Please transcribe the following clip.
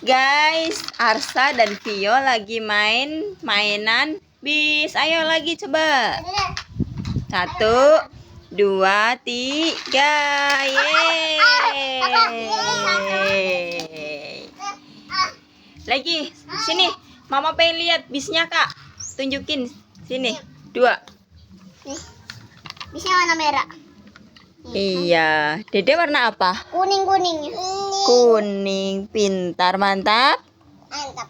Guys, Arsa dan Vio lagi main mainan bis. Ayo lagi coba. 1, 2, 3. Yeay. Lagi, sini. Mama pengen lihat bisnya, Kak. Tunjukin sini. 2. Nih. Bisnya warna merah. Iya. Dede warna apa? Kuning. Kuning. Pintar, mantap. Mantap.